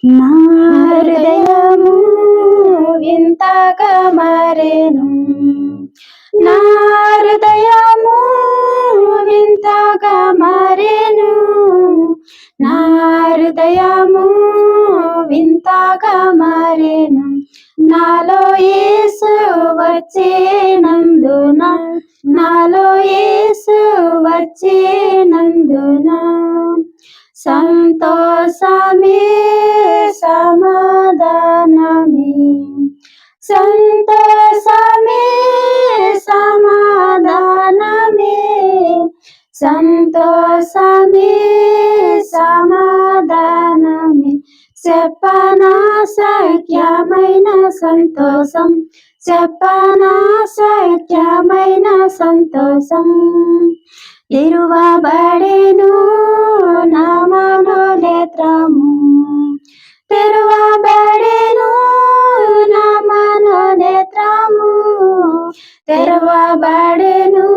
నా హృదయము వింతగా మారెను, నా హృదయము వింతగా మారెను, నా హృదయము వింతగా మారెను. నాలో యేసు వచ్చేనందున, నాలో యేసు వచ్చేనందున సంతోషమే సమాధానమే, సంతోషమే సమాధానమే, సంతోషమే సమాధానమే. చెప్పనా సఖ్యమైన సంతోషం, చెప్పనా సఖ్యమైన సంతోషం. తెరువబడెను నా మనోనేత్రము, తెరువబడెను నా మనోనేత్రము, తెరువబడెను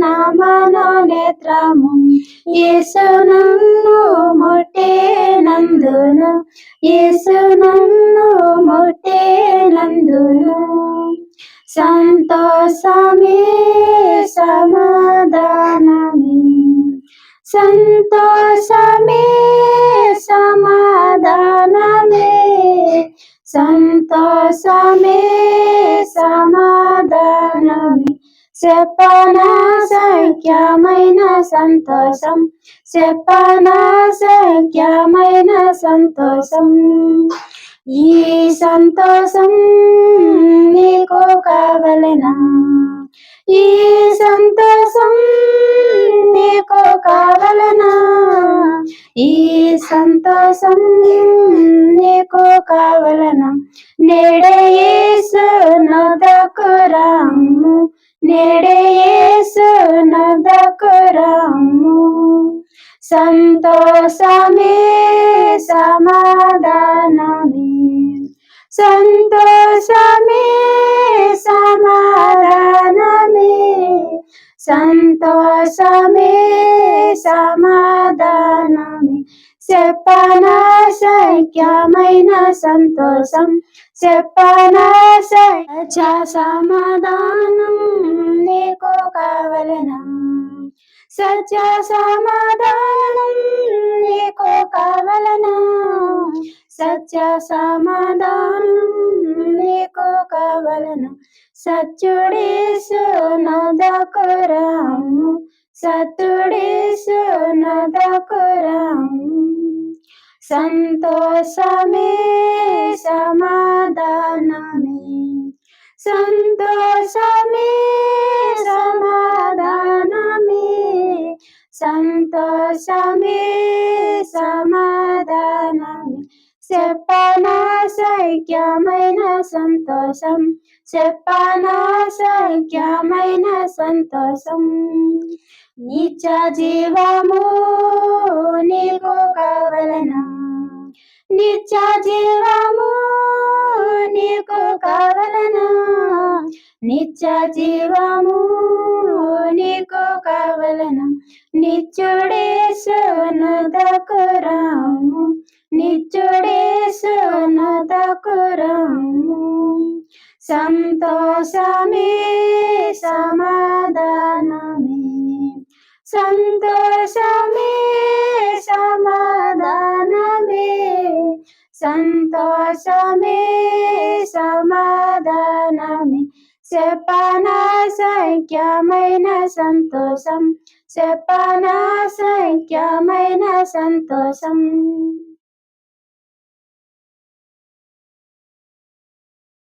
నా మనోనేత్రము. యేసు నన్ను ముట్టెనందున, యేసు నన్ను ముట్టెనందున సంతోషమే సమాధానమే, సంతోషమే సమాధానమే, సంతోషమే సమాధానమే. చెప్పనా సఖ్యమైన సంతోషం, చెప్పనా సఖ్యమైన సంతోషం. ఈ సంతోషం నీకు కావలెనా, ఈ సంతోషం నీకు కావలెనా, ఈ సంతోషం నీకు కావలెనా. నేడే యేసు నొద్దకు రమ్ము, నేడే యేసు నొద్దకు రమ్ము. సంతోషమే సమాధానమే, సంతోషమే సమాధానమే, సంతోషమే సమాధానమే. చెప్పనా సఖ్యమైన సంతోషం, చెప్పనా సత్య సమాధానం నీకు కావలెనా, సత్య సమాధానం నీకు కావలెనా, సత్య సమాధానం నీకు కావలెనా. సత్యుడేసు నొద్దకు రమ్ము, సత్యుడేసు నొద్దకు రమ్ము. సంతోషమే సమాధానమే, సంతోషమే సమాధానమే, సంతోషమే సమాధానమే. చెప్పనా సఖ్యమైన సంతోషం, చెప్పనా సఖ్యమైన సంతోషం. నిత్య జీవము నీకు కావలెనా, నిత్య జీవము నీకు కావలెనా, నిత్య జీవము నీకు కావలెనా. నిత్యుడేసు నొద్దకు రమ్ము, నిత్యుడేసు నొద్దకు రమ్ము. సంతోషమే సమాధానమే, సంతోషమే సమాధానమే, సంతోషమే సమాధానమే. చెప్పనా సఖ్యమైన సంతోషం, చెప్పనా సఖ్యమైన సంతోషం.